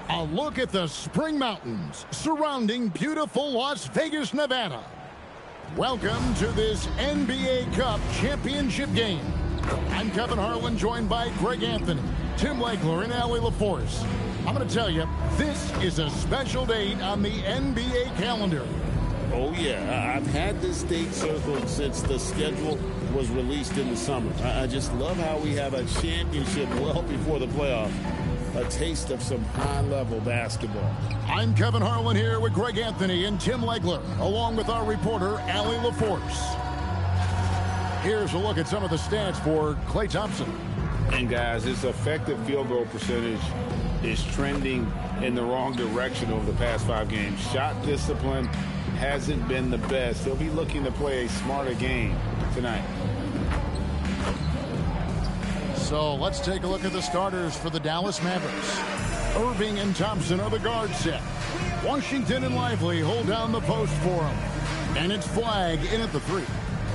A look at the Spring Mountains surrounding beautiful Las Vegas, Nevada. Welcome to this NBA Cup championship game. I'm Kevin Harlan, joined by Greg Anthony, Tim Legler, and Allie LaForce. I'm going to tell you, this is a special date on the NBA calendar. Oh, yeah. I've had this date circled since the schedule was released in the summer. I just love how we have a championship well before the playoffs. A taste of some high-level basketball. I'm Kevin Harlan here with Greg Anthony and Tim Legler, along with our reporter, Allie LaForce. Here's a look at some of the stats for Klay Thompson. And, guys, his effective field goal percentage is trending in the wrong direction over the past 5 games. Shot discipline hasn't been the best. He'll be looking to play a smarter game tonight. So let's take a look at the starters for the Dallas Mavericks. Irving and Thompson are the guard set. Washington and Lively hold down the post for him. And it's Flagg in at the 3.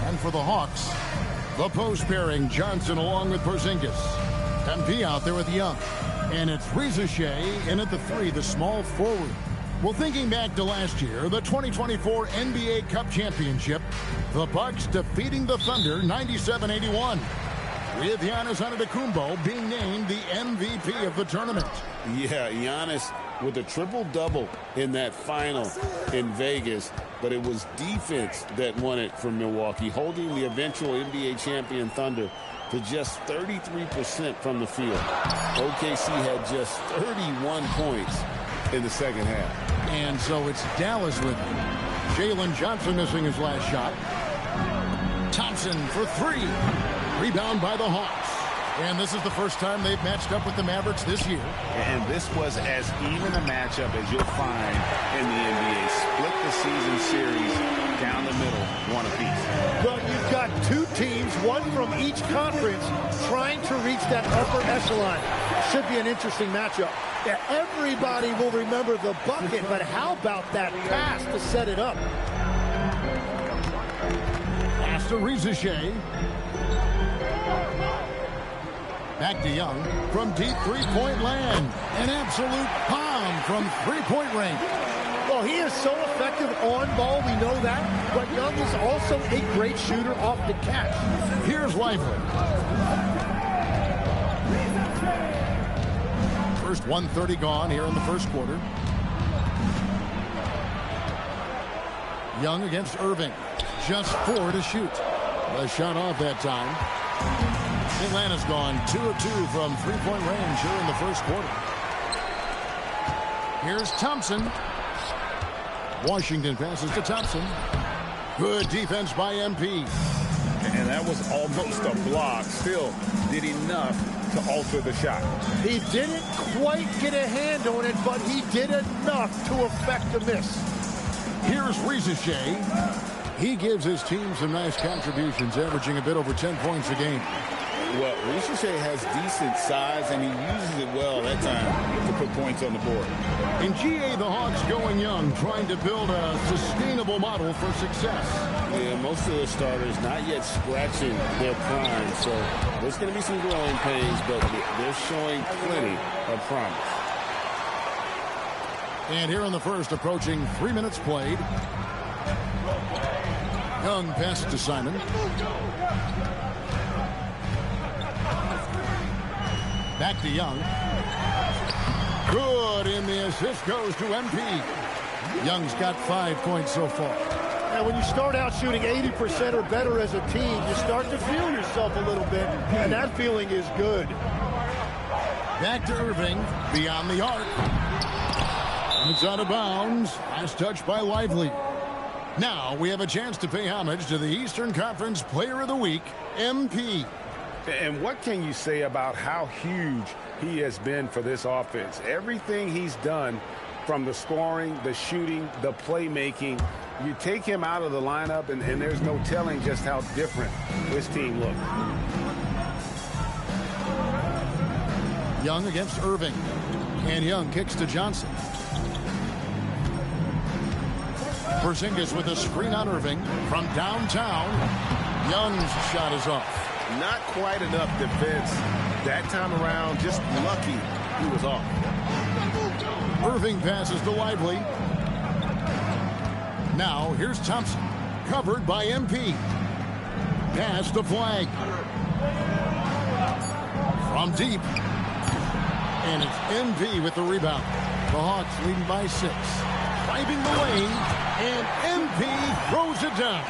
And for the Hawks, the post pairing, Johnson along with Porzingis. MP out there with Young. And it's Reza Shea in at the 3, the small forward. Well, thinking back to last year, the 2024 NBA Cup Championship, the Bucks defeating the Thunder 97-81. With Giannis Antetokounmpo being named the MVP of the tournament. Yeah, Giannis with a triple-double in that final in Vegas, but it was defense that won it for Milwaukee, holding the eventual NBA champion Thunder to just 33% from the field. OKC had just 31 points in the second half. And so it's Dallas with him. Jalen Johnson missing his last shot. Thompson for 3. Rebound by the Hawks. And this is the first time they've matched up with the Mavericks this year. And this was as even a matchup as you'll find in the NBA. Split the season series down the middle, one apiece. Well, you've got 2 teams, one from each conference, trying to reach that upper echelon. Should be an interesting matchup. Yeah, everybody will remember the bucket, but how about that pass to set it up? Pass to Reza Shea. Back to Young from deep three-point land. An absolute bomb from three-point range. Well, he is so effective on ball, we know that. But Young is also a great shooter off the catch. Here's Lively. First 1:30 gone here in the first quarter. Young against Irving. Just 4 to shoot. The shot off that time. Atlanta's gone 2 of 2 from three-point range here in the first quarter. Here's Thompson. Washington passes to Thompson. Good defense by MP. And that was almost a block. Still did enough to alter the shot. He didn't quite get a hand on it, but he did enough to affect the miss. Here's Reza Shea. He gives his team some nice contributions, averaging a bit over 10 points a game. Well, Reza Shea has decent size, and he uses it well that time to put points on the board. In GA, the Hawks going young, trying to build a sustainable model for success. Yeah, most of the starters not yet scratching their prime, so there's going to be some growing pains, but they're showing plenty of promise. And here in the first, approaching 3 minutes played. Young passes to Simon. Back to Young. Good, and the assist goes to MP. Young's got 5 points so far. Yeah, when you start out shooting 80% or better as a team, you start to feel yourself a little bit, and that feeling is good. Back to Irving, beyond the arc. And it's out of bounds. Last touch by Lively. Now we have a chance to pay homage to the Eastern Conference Player of the Week, MP. And what can you say about how huge he has been for this offense? Everything he's done, from the scoring, the shooting, the playmaking, you take him out of the lineup, and there's no telling just how different this team looks. Young against Irving. And Young kicks to Johnson. Porzingis with a screen on Irving from downtown. Young's shot is off. Not quite enough defense that time around. Just lucky he was off. Irving passes to Lively. Now here's Thompson. Covered by MP. Pass to Flag. From deep. And it's MP with the rebound. The Hawks leading by 6. Driving the lane. And MP throws it down.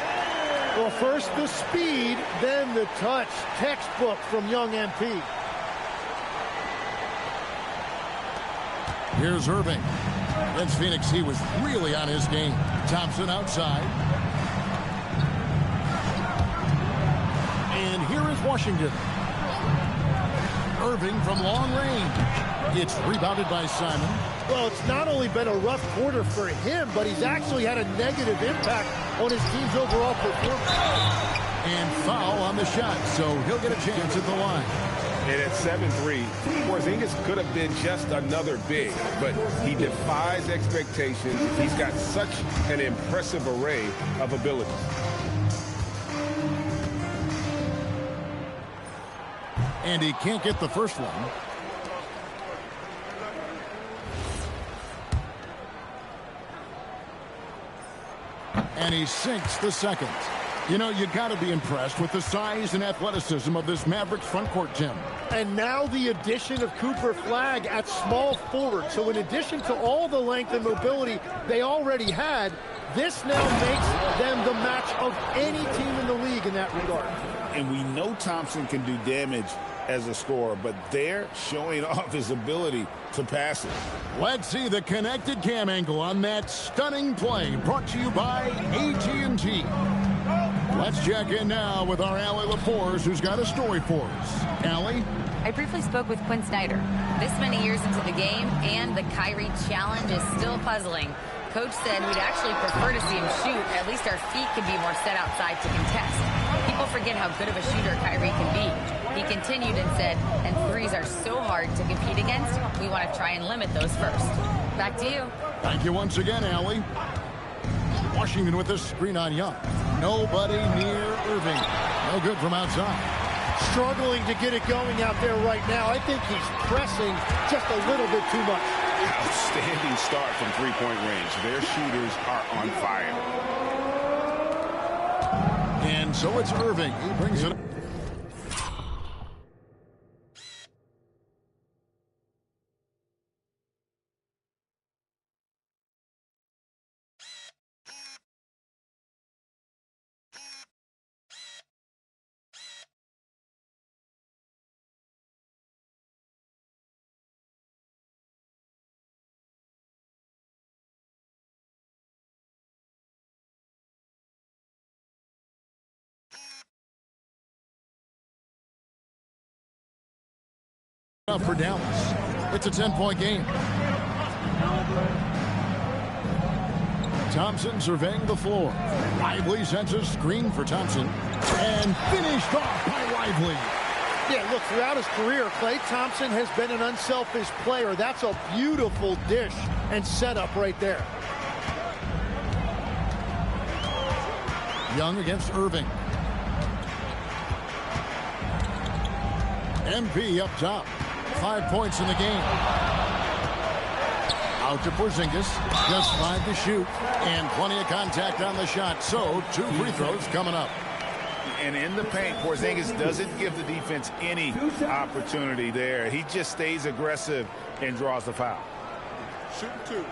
Well, first the speed, then the touch. Textbook from young MP. Here's Irving. Against Phoenix, he was really on his game. Thompson outside. And here is Washington. Irving from long range. It's rebounded by Simon. Well, it's not only been a rough quarter for him, but he's actually had a negative impact on his team's overall performance. And foul on the shot, so he'll get a chance at the line. And at 7-3, Porzingis could have been just another big, but he defies expectations. He's got such an impressive array of abilities. And he can't get the first one. And he sinks the second. You know, you got to be impressed with the size and athleticism of this Mavericks front court, Tim. And now the addition of Cooper Flag at small forward. So in addition to all the length and mobility they already had, this now makes them the match of any team in the league in that regard. And we know Thompson can do damage as a scorer, but they're showing off his ability to pass it. Let's see the connected cam angle on that stunning play, brought to you by AT&T. Let's check in now with our Allie LaForce, who's got a story for us. Allie? I briefly spoke with Quinn Snyder. This many years into the game, and the Kyrie challenge is still puzzling. Coach said we'd actually prefer to see him shoot. At least our feet could be more set outside to contest. People forget how good of a shooter Kyrie can be. He continued and said, and threes are so hard to compete against, we want to try and limit those first. Back to you. Thank you once again, Allie. Washington with this screen on Young. Nobody near Irving. No good from outside. Struggling to get it going out there right now. I think he's pressing just a little bit too much. Outstanding start from three-point range. Their shooters are on fire. And so it's Irving. He brings it up. For Dallas. It's a 10-point game. Thompson surveying the floor. Lively sends a screen for Thompson. And finished off by Lively. Yeah, look, throughout his career, Klay Thompson has been an unselfish player. That's a beautiful dish and setup right there. Young against Irving. MP up top. 5 points in the game. Out to Porzingis. Just 5 to shoot. And plenty of contact on the shot. So 2 free throws coming up. And in the paint, Porzingis doesn't give the defense any opportunity there. He just stays aggressive and draws the foul. Shoot 2.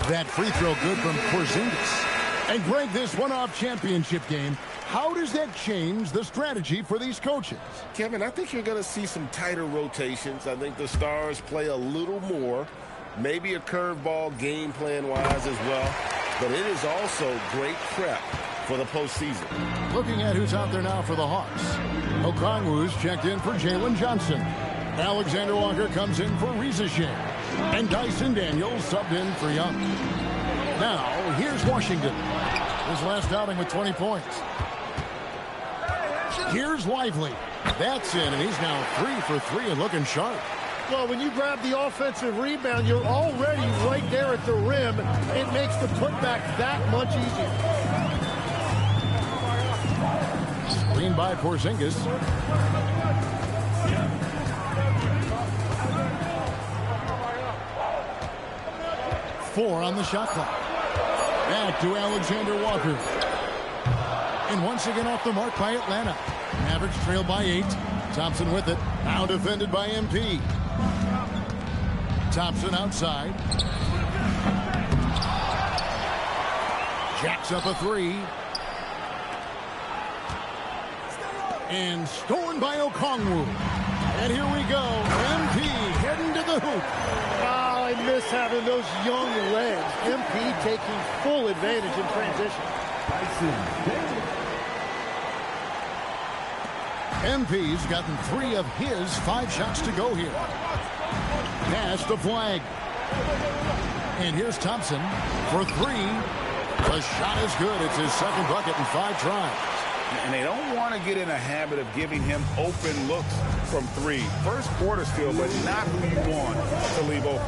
That free throw good from Porzingis. And Greg, this one-off championship game, how does that change the strategy for these coaches? Kevin, I think you're going to see some tighter rotations. I think the stars play a little more, maybe a curveball game plan-wise as well. But it is also great prep for the postseason. Looking at who's out there now for the Hawks. Okongwu's checked in for Jalen Johnson. Alexander Walker comes in for Reza Shea. And Dyson Daniels subbed in for Young. Now, here's Washington. His last outing with 20 points. Here's Lively. That's in, and he's now 3 for 3 and looking sharp. Well, when you grab the offensive rebound, you're already right there at the rim. It makes the putback that much easier. Screen by Porzingis. Four on the shot clock. Back to Alexander Walker. And once again off the mark by Atlanta. Mavericks trail by 8. Thompson with it. Now defended by MP. Thompson outside. Jacks up a 3. And stolen by Okongwu. And here we go. MP heading to the hoop. Oh, I miss having those young legs. MP taking full advantage in transition. MP's gotten 3 of his 5 shots to go here. Pass the flag. And here's Thompson for 3. The shot is good. It's his second bucket in 5 tries. And they don't want to get in a habit of giving him open looks from 3. First quarter still, but not who you want to leave open.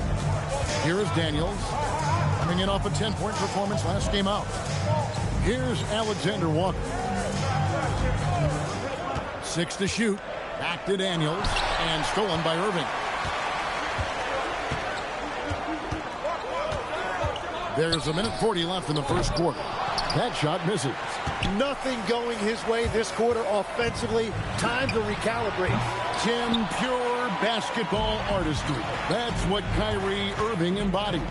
Here is Daniels coming in off a 10-point performance last game out. Here's Alexander Walker. 6 to shoot. Back to Daniels. And stolen by Irving. There's 1:40 left in the first quarter. That shot misses. Nothing going his way this quarter offensively. Time to recalibrate. Tim, pure basketball artistry. That's what Kyrie Irving embodied.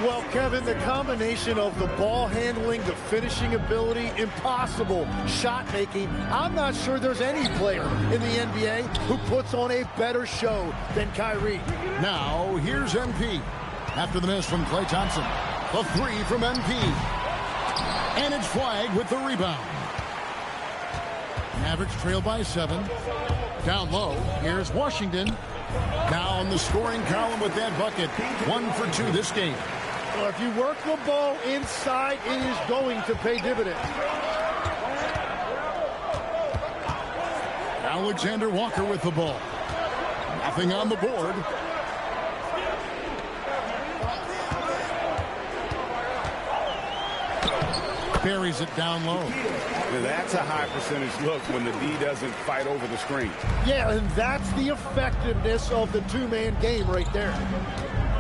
Well, Kevin, the combination of the ball handling, the finishing ability, impossible shot making. I'm not sure there's any player in the NBA who puts on a better show than Kyrie. Now, here's MP. After the miss from Klay Thompson. The 3 from MP. And it's flagged with the rebound. Mavericks trail by 7. Down low, here's Washington. Down the scoring column with that bucket. 1 for 2 this game. Well, if you work the ball inside, it is going to pay dividends. Alexander Walker with the ball. Nothing on the board. Buries it down low. Now that's a high percentage look when the D doesn't fight over the screen. Yeah, and that's the effectiveness of the two-man game right there.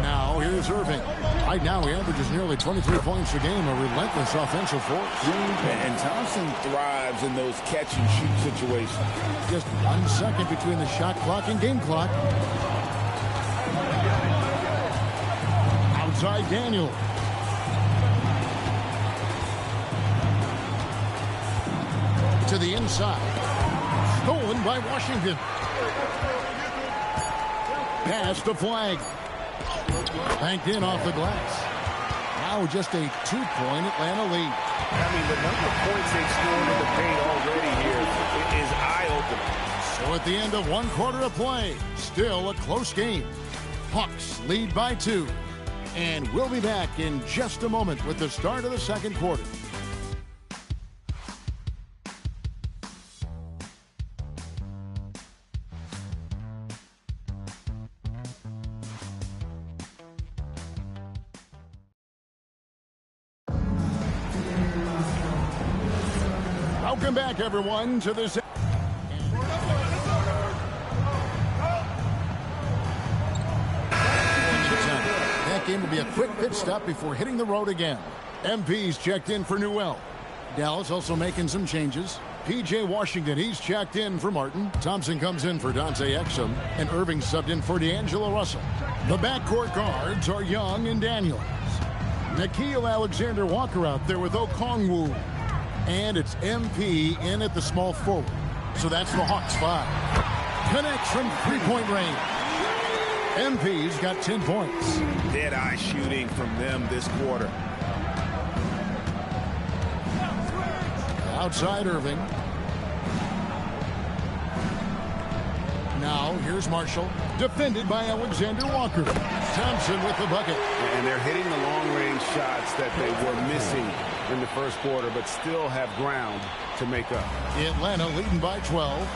Now here's Irving. Right now he averages nearly 23 points a game, a relentless offensive force. And Thompson thrives in those catch-and-shoot situations. Just 1 second between the shot clock and game clock. Outside Daniel. To the inside. Stolen by Washington. Pass to flag. Banked in off the glass. Now just a 2-point Atlanta lead. I mean, the number of points they've scored in the paint already here is eye-opening. So at the end of 1 quarter of play, still a close game. Hawks lead by 2. And we'll be back in just a moment with the start of the second quarter. Welcome back, everyone, to this. That game will be a quick pit stop before hitting the road again. MP's checked in for Newell. Dallas also making some changes. P.J. Washington, he's checked in for Martin. Thompson comes in for Dante Exum. And Irving subbed in for D'Angelo Russell. The backcourt guards are Young and Daniels. Nikhil Alexander-Walker out there with Okongwu. And it's MP in at the small forward. So that's the Hawks 5. Connects from three-point range. MP's got 10 points. Dead-eye shooting from them this quarter. Outside Irving. Now here's Marshall. Defended by Alexander Walker. Thompson with the bucket. And they're hitting the long-range shots that they were missing in the first quarter, but still have ground to make up. Atlanta leading by 12.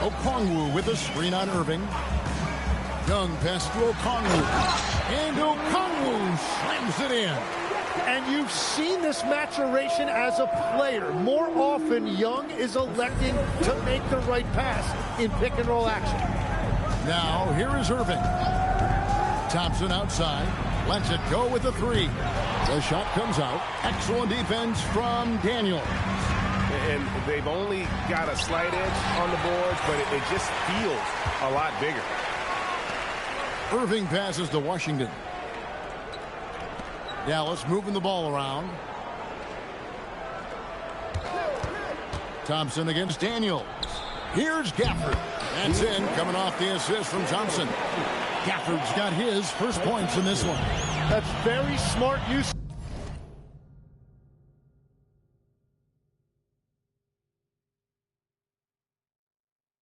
Okongwu with a screen on Irving. Young pass to Okongwu. And Okongwu slams it in. And you've seen this maturation as a player. More often, Young is electing to make the right pass in pick-and-roll action. Now, here is Irving. Thompson outside. Lets it go with the three. The shot comes out. Excellent defense from Daniel. And they've only got a slight edge on the boards, but it just feels a lot bigger. Irving passes to Washington. Dallas moving the ball around. Thompson against Daniels. Here's Gafford. That's in, coming off the assist from Thompson. Gafford's got his first points in this one. That's very smart use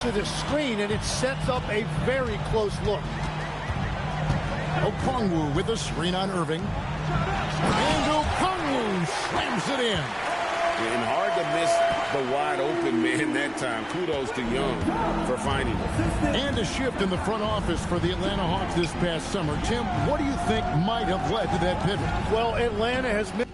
to the screen, and it sets up a very close look. Okongwu with a screen on Irving. And Okongwu slams it in. And hard to miss the wide open man that time. Kudos to Young for finding it. And a shift in the front office for the Atlanta Hawks this past summer. Tim, what do you think might have led to that pivot? Well, Atlanta has missed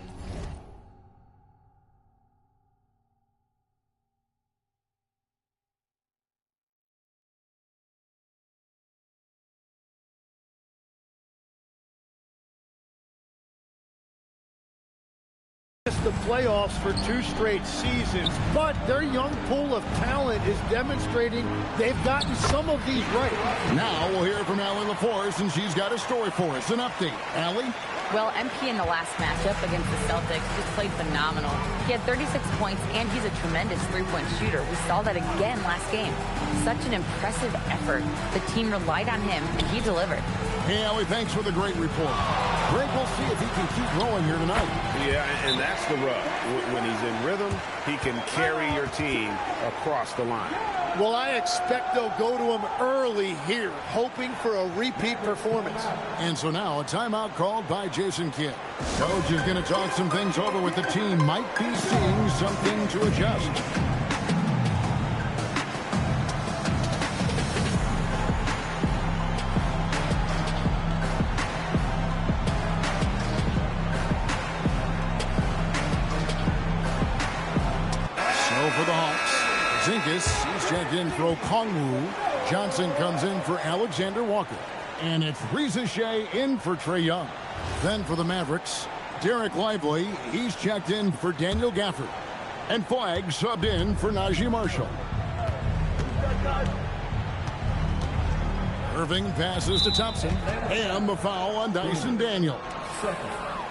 the playoffs for 2 straight seasons, but their young pool of talent is demonstrating they've gotten some of these right. Now we'll hear from Allie LaForce, and she's got a story for us. An update. Allie? Well, MP in the last matchup against the Celtics just played phenomenal. He had 36 points, and he's a tremendous three-point shooter. We saw that again last game. Such an impressive effort. The team relied on him, and he delivered. Hey, Allie, thanks for the great report. Greg, we'll see if he can keep going here tonight. Yeah, and that's the rub. When he's in rhythm, he can carry your team across the line. Well, I expect they'll go to him early here, hoping for a repeat performance. And so now a timeout called by Jason Kidd. Coach is going to talk some things over with the team. Might be seeing something to adjust. For the Hawks, Zinkas, he's checked in for Okongwu. Johnson comes in for Alexander Walker. And it's Reza Shea in for Trae Young. Then for the Mavericks, Derek Lively, he's checked in for Daniel Gafford. And Flagg subbed in for Najee Marshall. Irving passes to Thompson. And the foul on Dyson Daniels.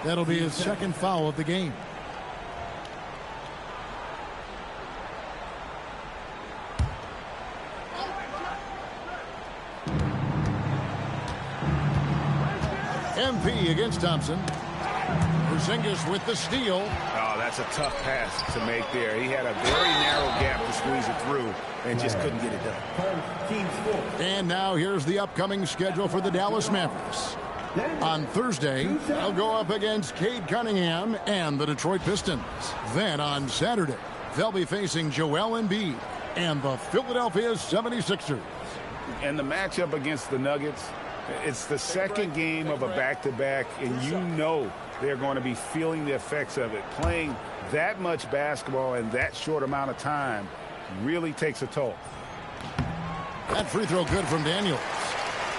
That'll be his second foul of the game. MP against Thompson. Porzingis with the steal. Oh, that's a tough pass to make there. He had a very narrow gap to squeeze it through and just couldn't get it done. And now here's the upcoming schedule for the Dallas Mavericks. On Thursday, they'll go up against Cade Cunningham and the Detroit Pistons. Then on Saturday, they'll be facing Joel Embiid and the Philadelphia 76ers. And the matchup against the Nuggets, it's the second game of a back-to-back, and you know they're going to be feeling the effects of it. Playing that much basketball in that short amount of time really takes a toll. That free throw good from Daniels.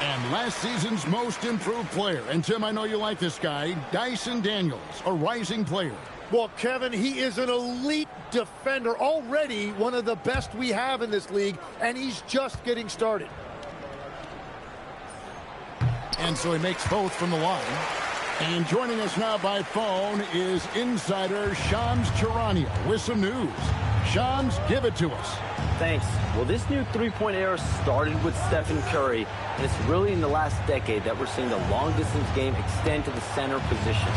And last season's most improved player, and Tim, I know you like this guy, Dyson Daniels, a rising player. Well, Kevin, he is an elite defender, already one of the best we have in this league, and he's just getting started. And so he makes both from the line. And joining us now by phone is insider Shams Charania with some news. Shams, give it to us. Thanks. Well, this new three-point era started with Stephen Curry, and it's really in the last decade that we're seeing the long-distance game extend to the center position.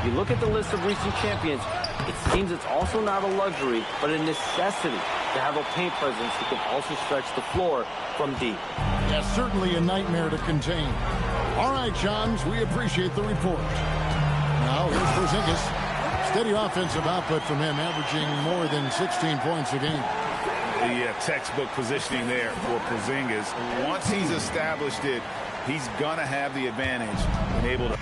You look at the list of recent champions, it seems it's also not a luxury, but a necessity to have a paint presence who can also stretch the floor from deep. Yeah, certainly a nightmare to contain. All right, Shams, we appreciate the report. Now, here's Porzingis. Steady offensive output from him, averaging more than 16 points a game. The textbook positioning there for Porzingis. Once he's established it, he's going to have the advantage and able to.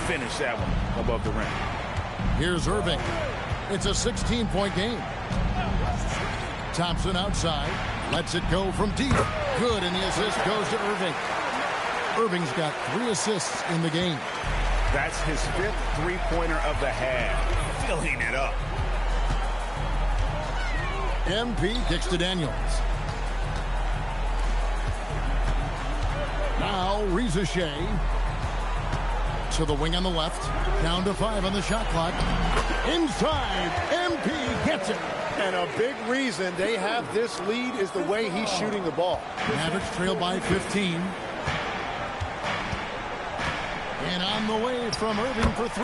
Finish that one above the rim. Here's Irving. It's a 16-point game. Thompson outside. Lets it go from deep. Good, and the assist goes to Irving. Irving's got 3 assists in the game. That's his 5th three-pointer of the half. Filling it up. MP kicks to Daniels. Now, Reza Shea. To the wing on the left. Down to 5 on the shot clock. Inside. MP gets it. And a big reason they have this lead is the way he's shooting the ball. Mavericks trail by 15. And on the way from Irving for 3.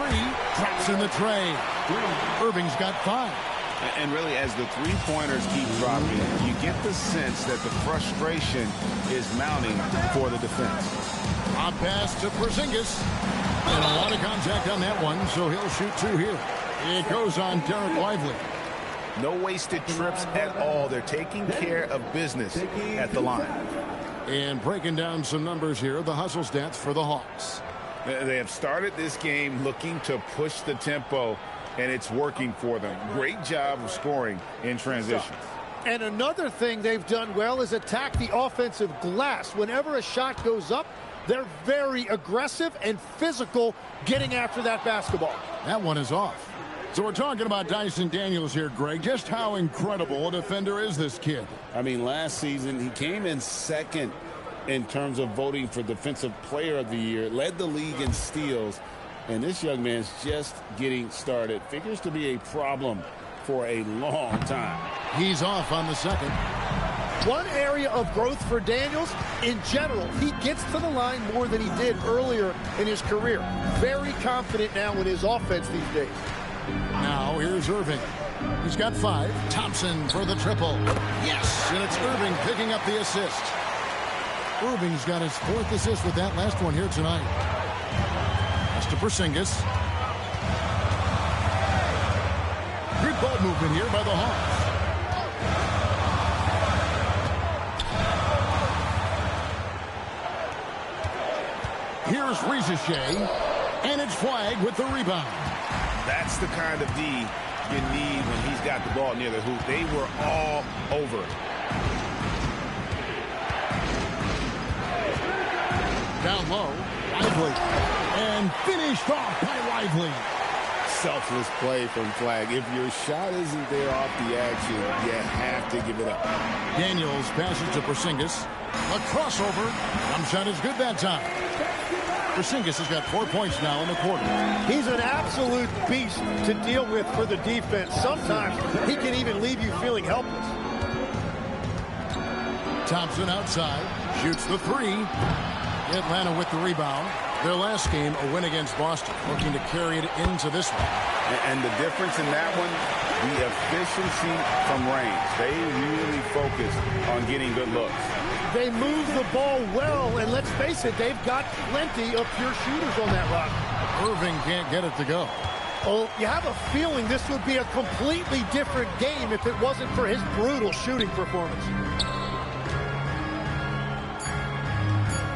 Drops in the tray. Irving's got 5. And really, as the three-pointers keep dropping, you get the sense that the frustration is mounting for the defense. A pass to Porzingis. And a lot of contact on that one, so he'll shoot 2 here. It goes on Derek Lively. No wasted trips at all. They're taking care of business at the line. And breaking down some numbers here, the hustle stats for the Hawks. They have started this game looking to push the tempo, and it's working for them. Great job of scoring in transition. And another thing they've done well is attack the offensive glass. Whenever a shot goes up, they're very aggressive and physical getting after that basketball. That one is off. So we're talking about Dyson Daniels here, Greg. Just how incredible a defender is this kid? I mean, last season he came in 2nd in terms of voting for Defensive Player of the Year, led the league in steals, and this young man's just getting started. Figures to be a problem for a long time. He's off on the second. One area of growth for Daniels, in general, he gets to the line more than he did earlier in his career. Very confident now in his offense these days. Now here's Irving. He's got 5. Thompson for the triple. Yes, and it's Irving picking up the assist. Irving's got his 4th assist with that last one here tonight. That's to Porzingis. Good ball movement here by the Hawks. Here's Reza Shea, and it's Flag with the rebound. That's the kind of D you need when he's got the ball near the hoop. They were all over it. Down low, Lively, and finished off by Lively. selfless play from Flag. If your shot isn't there off the action, you have to give it up. Daniels passes to Porzingis. A crossover. Jump shot is good that time. Porzingis has got 4 points now in the quarter. He's an absolute beast to deal with for the defense. Sometimes he can even leave you feeling helpless. Thompson outside. Shoots the three. Atlanta with the rebound. Their last game, a win against Boston, looking to carry it into this one. And the difference in that one, the efficiency from range. They really focus on getting good looks. They move the ball well, and let's face it, they've got plenty of pure shooters on that roster. Irving can't get it to go. Oh, you have a feeling this would be a completely different game if it wasn't for his brutal shooting performance.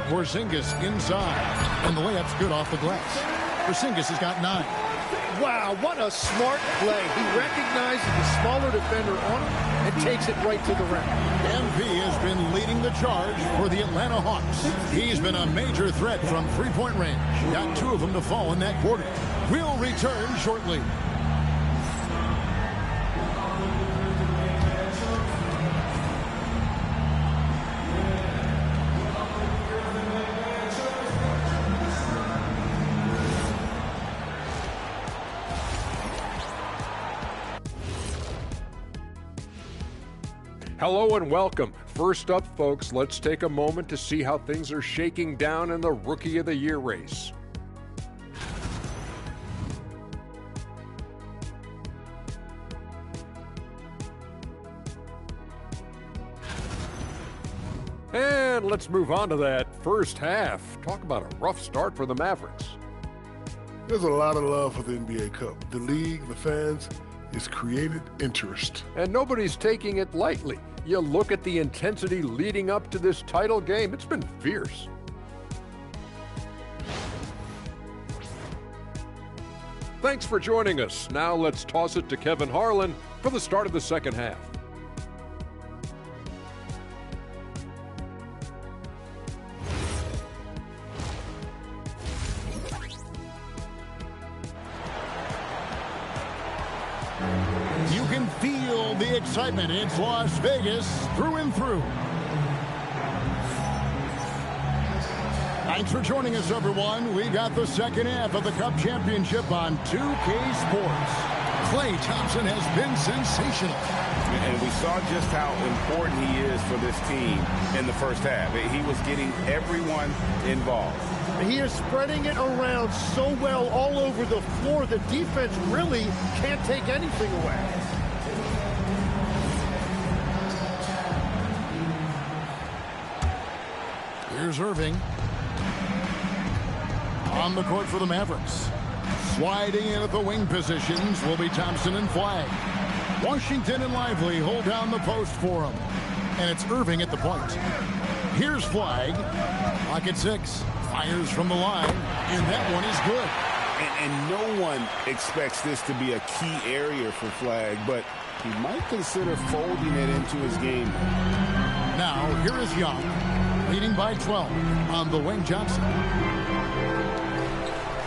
Porzingis inside, and the layup's good off the glass. Porzingis has got 9. Wow, what a smart play. He recognizes the smaller defender on him and takes it right to the rim. MP has been leading the charge for the Atlanta Hawks. He's been a major threat from three-point range. Got 2 of them to fall in that quarter. We'll return shortly. Hello and welcome. First up, folks, let's take a moment to see how things are shaking down in the Rookie of the Year race. And let's move on to that first half. Talk about a rough start for the Mavericks. There's a lot of love for the NBA Cup. The league, the fans, it's created interest. And nobody's taking it lightly. You look at the intensity leading up to this title game, it's been fierce. Thanks for joining us. Now let's toss it to Kevin Harlan for the start of the second half. You can feel the excitement. It's Las Vegas through and through. Thanks for joining us, everyone. We got the second half of the Cup Championship on 2K Sports. Klay Thompson has been sensational. And we saw just how important he is for this team in the first half. He was getting everyone involved. He is spreading it around so well all over the floor. The defense really can't take anything away. Here's Irving. On the court for the Mavericks. Sliding in at the wing positions will be Thompson and Flag. Washington and Lively hold down the post for him. And it's Irving at the point. Here's Flag. Clock at 6. Fires from the line. And that one is good. And no one expects this to be a key area for Flag, but he might consider folding it into his game. Now, here is Young. Leading by 12 on the wing. Johnson.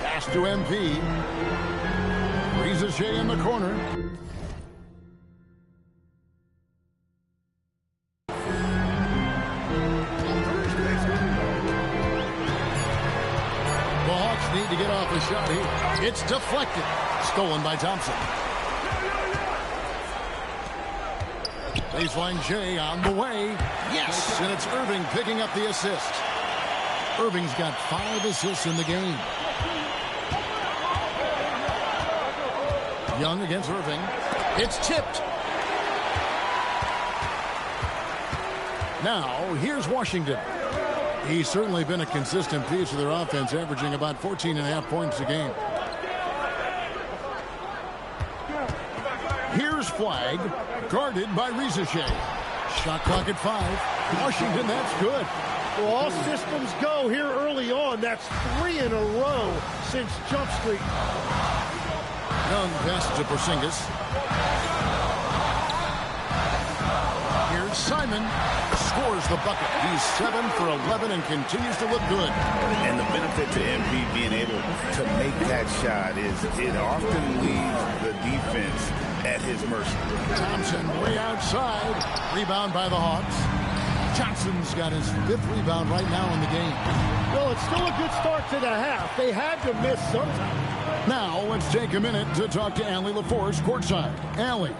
Pass to MP. Shea in the corner. The Hawks need to get off a shot here. It's deflected. Stolen by Thompson. Baseline Jay on the way. Yes, and it's Irving picking up the assist. Irving's got 5 assists in the game. Young against Irving. It's tipped. Now, here's Washington. He's certainly been a consistent piece of their offense, averaging about 14.5 points a game. Here's Flag, guarded by Shea. Shot clock at 5. Washington, that's good. Well, all systems go here early on. That's 3 in a row since Jump Street. Young passes to Porzingis. Here's Simon scores the bucket. He's 7 for 11 and continues to look good. And the benefit to MP being able to make that shot is it often leaves the defense at his mercy. Thompson way outside. Rebound by the Hawks. Johnson's got his 5th rebound right now in the game. Well, it's still a good start to the half. They had to miss sometime. Now, let's take a minute to talk to Allie LaForce courtside. Allie.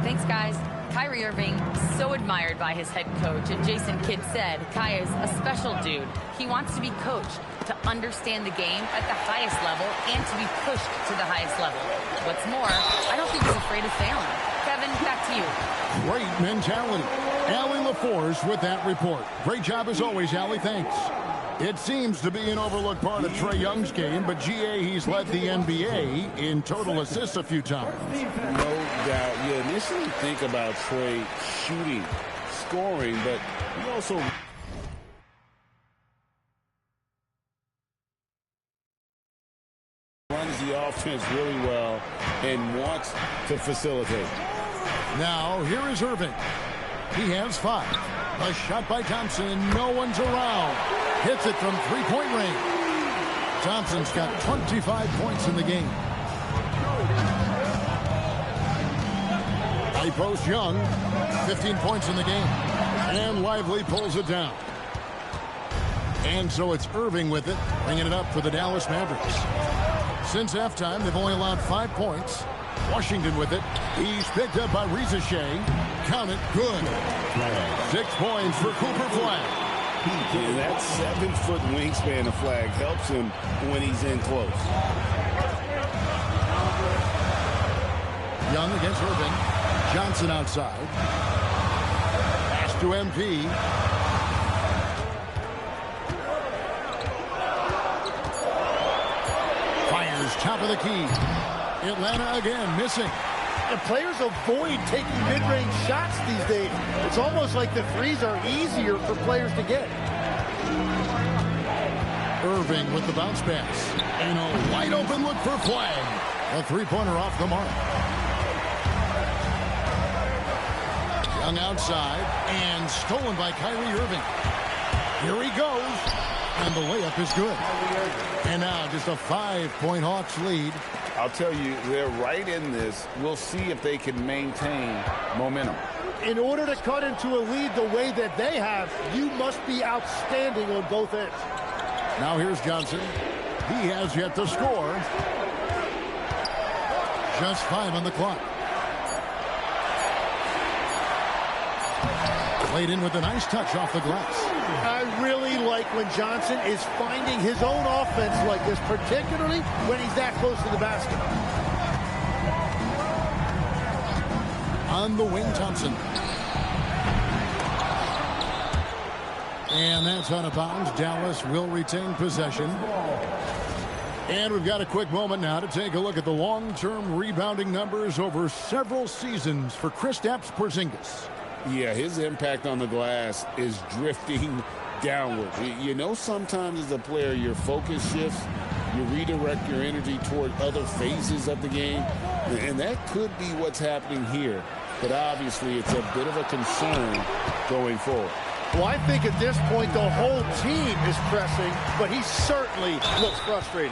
Thanks, guys. Kyrie Irving, so admired by his head coach. And Jason Kidd said, Kai is a special dude. He wants to be coached, to understand the game at the highest level, and to be pushed to the highest level. What's more, I don't think he's afraid of failing. Kevin, back to you. Great mentality. Allie LaForce with that report. Great job as always, Allie. Thanks. It seems to be an overlooked part of Trae Young's game, but GA, he's led the NBA in total assists a few times. No doubt. You initially think about Trae shooting, scoring, but he also runs the offense really well and wants to facilitate. Now, here is Irving. He has 5. A shot by Thompson. No one's around. Hits it from three-point range. Thompson's got 25 points in the game. High post Young. 15 points in the game. And Lively pulls it down. And so it's Irving with it, bringing it up for the Dallas Mavericks. Since halftime, they've only allowed 5 points. Washington with it. He's picked up by Reza Shea. Count it, good. 6 points for Cooper Flag. And that 7-foot wingspan of Flag helps him when he's in close. Young against Irving. Johnson outside. Pass to MP. Fires top of the key. Atlanta again missing. And players avoid taking mid-range shots these days. It's almost like the threes are easier for players to get. Irving with the bounce pass. And a wide open look for Flag. A three-pointer off the mark. Young outside and stolen by Kyrie Irving. Here he goes. And the layup is good. And now just a 5-point Hawks lead. I'll tell you, they're right in this. We'll see if they can maintain momentum. In order to cut into a lead the way that they have, you must be outstanding on both ends. Now here's Johnson. He has yet to score. Just 5 on the clock. Played in with a nice touch off the glass. I really like when Johnson is finding his own offense like this, particularly when he's that close to the basket. On the wing, Thompson. And that's out of bounds. Dallas will retain possession. And we've got a quick moment now to take a look at the long-term rebounding numbers over several seasons for Kristaps Porzingis. Yeah, his impact on the glass is drifting downward. You know, sometimes as a player, your focus shifts. You redirect your energy toward other phases of the game. And that could be what's happening here. But obviously, it's a bit of a concern going forward. Well, I think at this point, the whole team is pressing, but he certainly looks frustrated.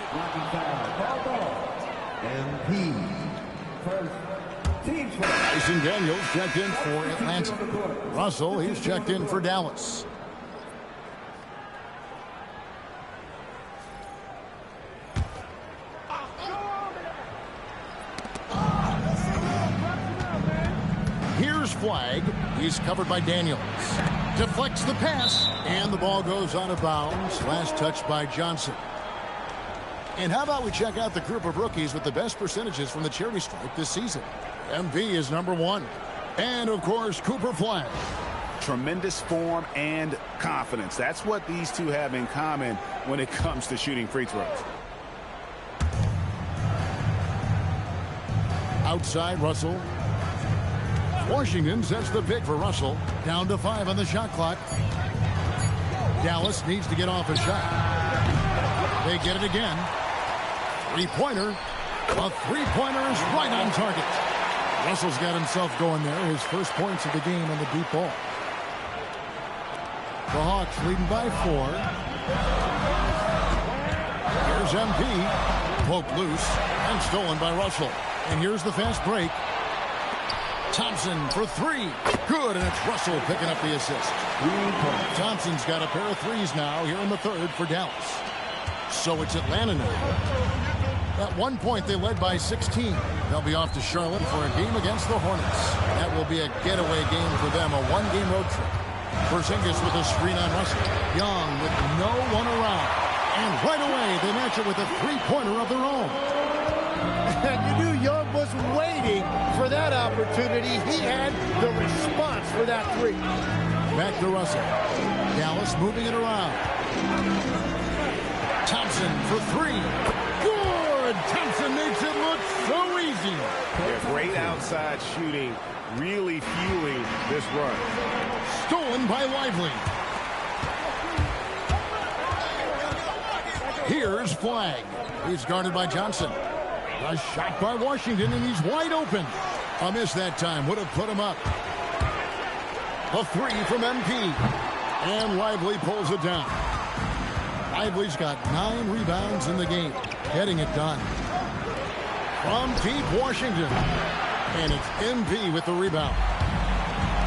Jason Daniels checked in for Atlanta. Russell, he's checked in for Dallas. Here's Flag. He's covered by Daniels. Deflects the pass, and the ball goes out of bounds. Last touch by Johnson. And how about we check out the group of rookies with the best percentages from the charity stripe this season? MV is number 1. And, of course, Cooper Flag. Tremendous form and confidence. That's what these two have in common when it comes to shooting free throws. Outside, Russell. Washington sets the pick for Russell. Down to 5 on the shot clock. Dallas needs to get off a shot. They get it again. Three-pointer. A three-pointer is right on target. Russell's got himself going there. His first points of the game on the deep ball. The Hawks leading by 4. Here's MP. Poked loose and stolen by Russell. And here's the fast break. Thompson for 3. Good, and it's Russell picking up the assist. Thompson's got a pair of threes now here in the third for Dallas. So it's Atlanta now. At one point, they led by 16. They'll be off to Charlotte for a game against the Hornets. That will be a getaway game for them, a one-game road trip. Porzingis with a screen on Russell. Young with no one around. And right away, they match it with a three-pointer of their own. And you knew Young was waiting for that opportunity. He had the response for that three. Back to Russell. Dallas moving it around. Thompson for 3. Good! Thompson makes it look so easy. Yeah, great outside shooting, really fueling this run. Stolen by Lively. Here's Flag. He's guarded by Johnson. A shot by Washington, and he's wide open. A miss that time would have put him up. A 3 from MP. And Lively pulls it down. Lively's got 9 rebounds in the game. Getting it done. From deep Washington. And it's MP with the rebound.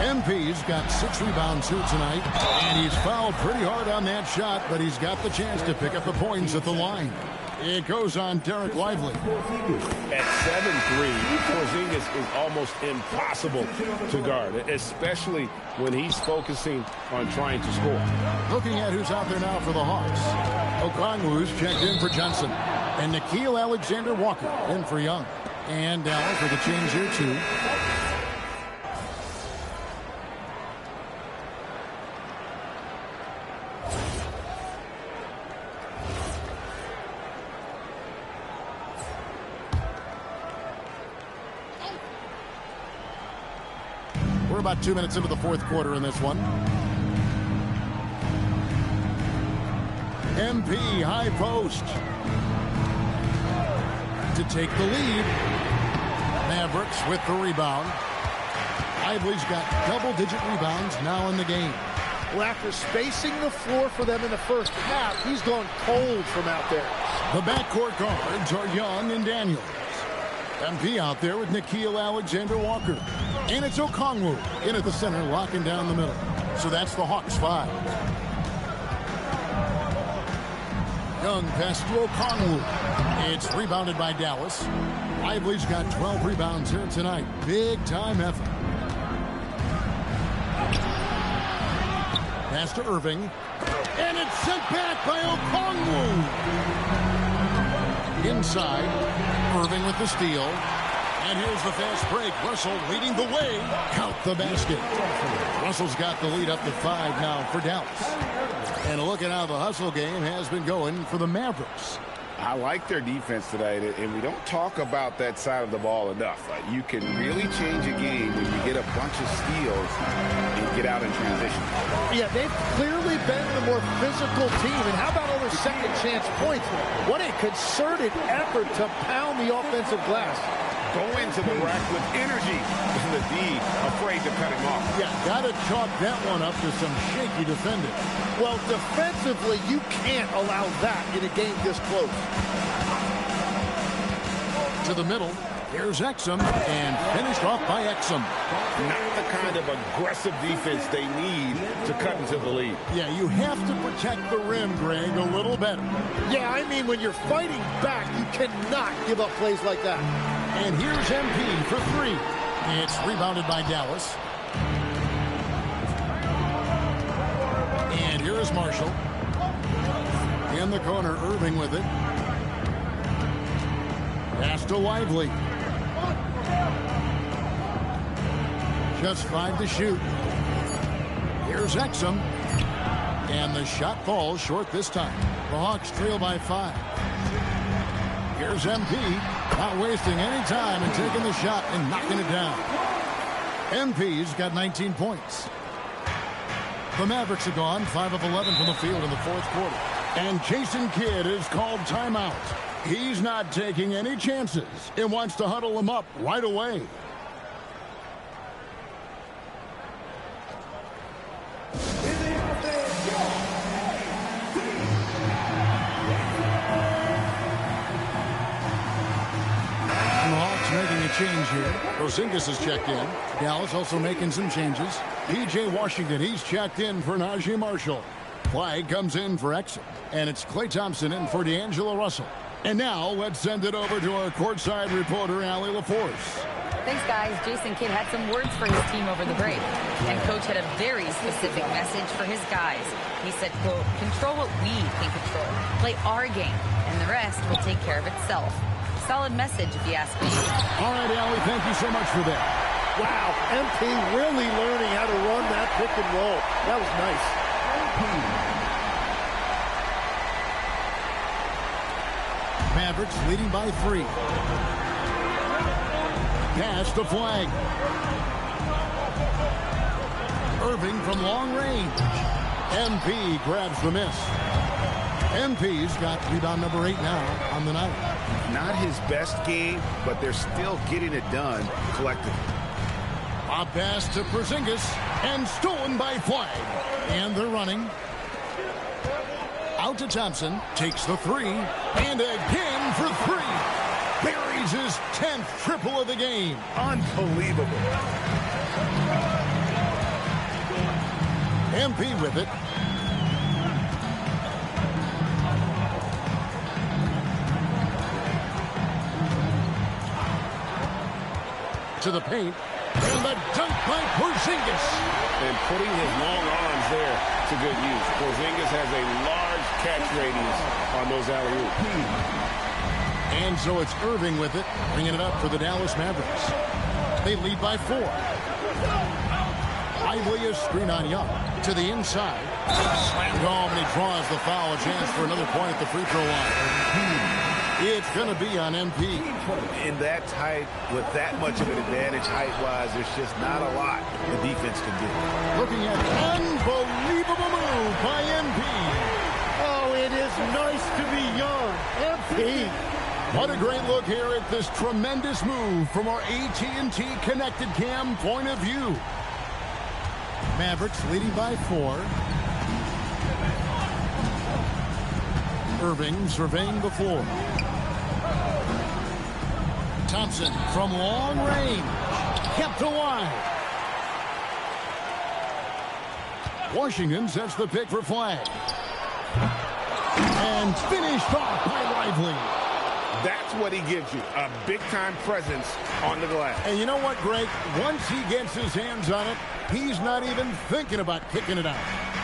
MP's got 6 rebounds here tonight. And he's fouled pretty hard on that shot, but he's got the chance to pick up the points at the line. It goes on Derek Lively. At 7'3", Porzingis is almost impossible to guard, especially when he's focusing on trying to score. Looking at who's out there now for the Hawks. Okongwu's checked in for Johnson. And Nickeil Alexander-Walker in for Young. And Dell for the change here, too. We're about 2 minutes into the fourth quarter in this one. MP high post to take the lead. Mavericks with the rebound. Lively's got double-digit rebounds now in the game. Well, after spacing the floor for them in the first half, he's gone cold from out there. The backcourt guards are Young and Daniels. MP out there with Nickeil Alexander-Walker. And it's Okongwu in at the center, locking down the middle. So that's the Hawks 5. Young pass to Okongwu. It's rebounded by Dallas. Lively's got 12 rebounds here tonight. Big time effort. Pass to Irving. And it's sent back by Okongwu. Inside. Irving with the steal. And here's the fast break. Russell leading the way. Count the basket. Russell's got the lead up to 5 now for Dallas. And look at how the hustle game has been going for the Mavericks. I like their defense tonight, and we don't talk about that side of the ball enough. You can really change a game when you get a bunch of steals and get out in transition. Yeah, they've clearly been the more physical team. And how about all their second chance points? What a concerted effort to pound the offensive glass. Go into the rack with energy, and the D afraid to cut him off. Yeah, got to chalk that one up to some shaky defending. Well, defensively, you can't allow that in a game this close. To the middle, here's Exum, and finished off by Exum. Not the kind of aggressive defense they need to cut into the lead. Yeah, you have to protect the rim, Greg, a little better. Yeah, I mean, when you're fighting back, you cannot give up plays like that. And here's MP for 3. It's rebounded by Dallas. And here is Marshall. In the corner, Irving with it. Pass to Lively. Just 5 to shoot. Here's Exum. And the shot falls short this time. The Hawks trail by 5. Here's MP. Not wasting any time and taking the shot and knocking it down. MP's got 19 points. The Mavericks are gone 5 of 11 from the field in the fourth quarter. And Jason Kidd is called timeout. He's not taking any chances and wants to huddle them up right away. change here. Porzingis is checked in. Dallas also making some changes. P.J. Washington, he's checked in for Najee Marshall. Flag comes in for Exum. And it's Klay Thompson in for D'Angelo Russell. And now let's send it over to our courtside reporter, Allie LaForce. Thanks, guys. Jason Kidd had some words for his team over the break. And Coach had a very specific message for his guys. He said, quote, control what we can control. Play our game, and the rest will take care of itself. Solid message, if you ask me. All right, Allie, thank you so much for that. Wow, MP really learning how to run that pick and roll. That was nice. Mavericks leading by 3. Pass to Flag. Irving from long range. MP grabs the miss. MP's got rebound number 8 now on the night. Not his best game, but they're still getting it done collectively. A pass to Porzingis and stolen by Flag. And they're running. Out to Thompson. Takes the 3. And again for 3. Buries his 10th triple of the game. Unbelievable. MP with it. To the paint. And the dunk by Porzingis. And putting his long arms there to good use. Porzingis has a large catch radius on those alley-oops. And so it's Irving with it, bringing it up for the Dallas Mavericks. They lead by 4. Lively is screen on Young. To the inside. Slammed home, and he draws the foul. A chance for another point at the free throw line. It's going to be on MP. In that tight, with that much of an advantage height-wise, there's just not a lot the defense can do. Looking at unbelievable move by MP. Oh, it is nice to be Young. MP. What a great look here at this tremendous move from our AT&T Connected Cam point of view. Mavericks leading by 4. Irving surveying the floor. Thompson from long range. Kept alive. Washington sets the pick for Flag. And finished off by Lively. That's what he gives you, a big-time presence on the glass. And you know what, Greg? Once he gets his hands on it, he's not even thinking about kicking it out.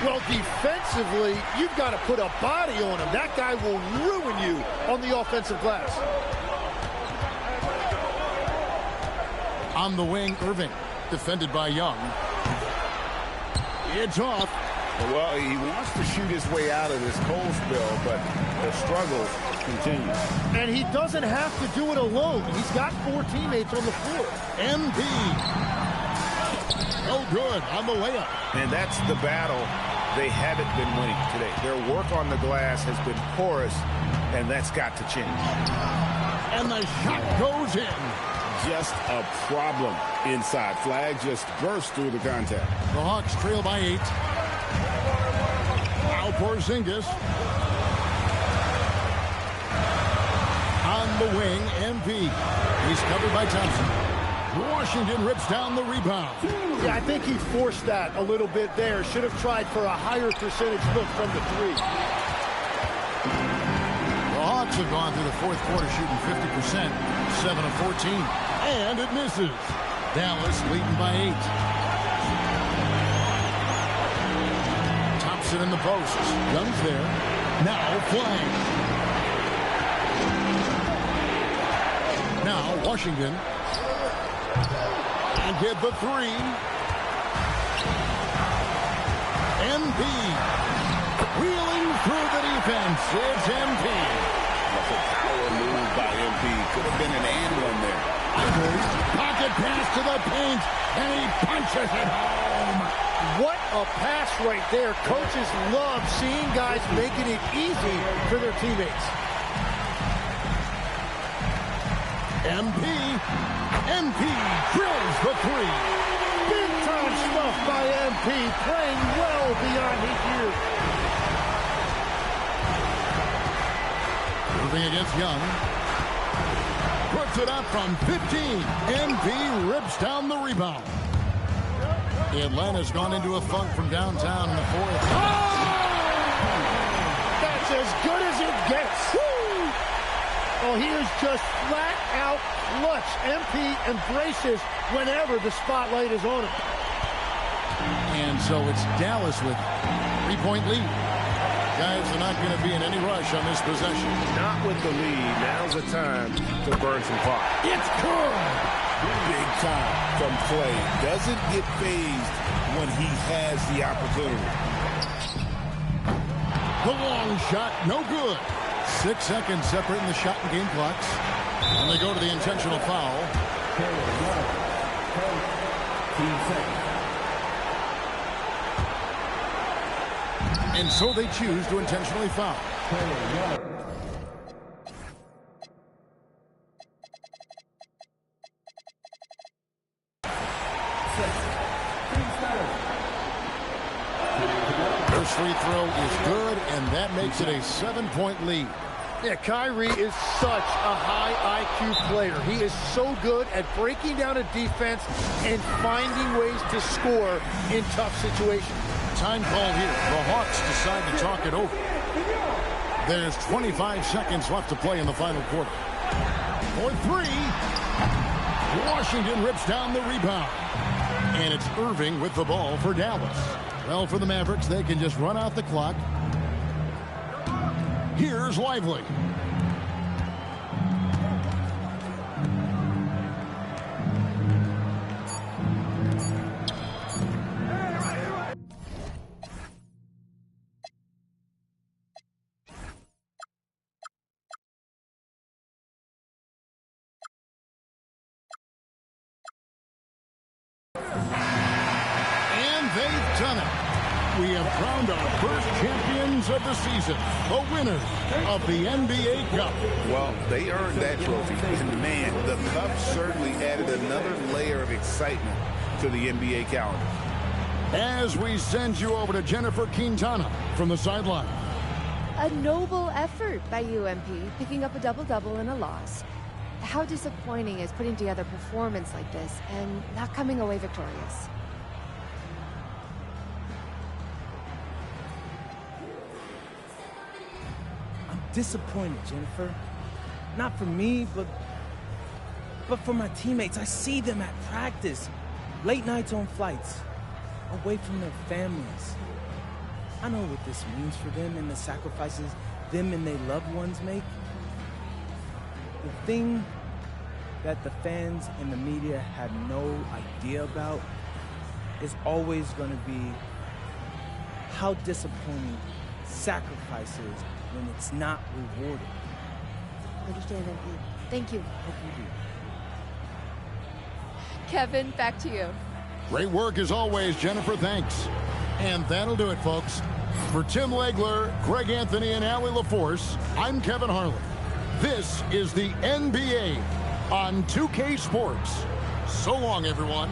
Well, defensively, you've got to put a body on him. That guy will ruin you on the offensive glass. On the wing, Irving, defended by Young. It's off. Well, he wants to shoot his way out of this cold spell, but the struggle continues. And he doesn't have to do it alone. He's got 4 teammates on the floor. MP. Oh, good on the layup. And that's the battle they haven't been winning today. Their work on the glass has been porous, and that's got to change. And the shot goes in. Just a problem inside. Flag just burst through the contact. The Hawks trail by 8. Now Porzingis. On the wing, MP. He's covered by Thompson. Washington rips down the rebound. Yeah, I think he forced that a little bit there. Should have tried for a higher percentage look from the 3. The Hawks have gone through the fourth quarter shooting 50%, 7 of 14. And it misses. Dallas leading by 8. Thompson in the post. Young's there. Now Flag. Now Washington. And get the 3. MP. Wheeling through the defense. It's MP. That's a power move by MP. Could have been an and one there. Pocket pass to the paint, and he punches it home. What a pass right there. Coaches love seeing guys making it easy for their teammates. MP drills the 3. Big time stuff by MP, playing well beyond his years. Moving against Young. Puts it up from 15. MP rips down the rebound. Atlanta's gone into a funk from downtown in the fourth. Oh! That's as good as it gets. Woo! Oh, he is just flat out clutch. MP embraces whenever the spotlight is on him. And so it's Dallas with 3-point lead. Guys are not going to be in any rush on this possession. Not with the lead. Now's the time to burn some clock. It's good. Big time from Clay. Doesn't get phased when he has the opportunity. The long shot, no good. 6 seconds separating the shot and game clocks. And they go to the intentional foul. And so they choose to intentionally foul. First free throw is good, and that makes it a 7-point lead. Yeah, Kyrie is such a high IQ player. He is so good at breaking down a defense and finding ways to score in tough situations. Time called here. The Hawks decide to talk it over. There's 25 seconds left to play in the final quarter. For three. Washington rips down the rebound. And it's Irving with the ball for Dallas. Well, for the Mavericks, they can just run out the clock. Here's Lively. They've done it. We have crowned our first champions of the season, the winners of the NBA Cup. Well, they earned that trophy. And man, the cup certainly added another layer of excitement to the NBA calendar. As we send you over to Jennifer Quintana from the sideline. A noble effort by UMP, picking up a double-double in a loss. How disappointing is putting together a performance like this and not coming away victorious? Disappointed, Jennifer. Not for me, but for my teammates. I see them at practice, late nights on flights, away from their families. I know what this means for them and the sacrifices them and their loved ones make. The thing that the fans and the media have no idea about is always going to be how disappointing sacrifice is when it's not rewarded. Understand, MP. Thank you. Hope you do. Kevin, back to you. Great work as always, Jennifer. Thanks. And that'll do it, folks. For Tim Legler, Greg Anthony, and Allie LaForce, I'm Kevin Harlan. This is the NBA on 2K Sports. So long, everyone.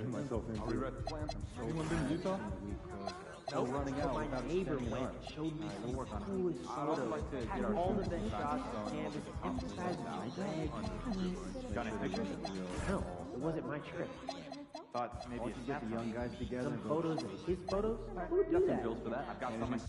myself into. I reread the plans. Anyone been to Utah? Nope. Running out my neighbor went and showed me some coolest photos. Had all the best shots on canvas, emphasized my leg. Got any pictures? No, it wasn't my trip. Thought maybe you get the young guys together. Some photos of his photos? Who would do that? Bills for that. I've got something.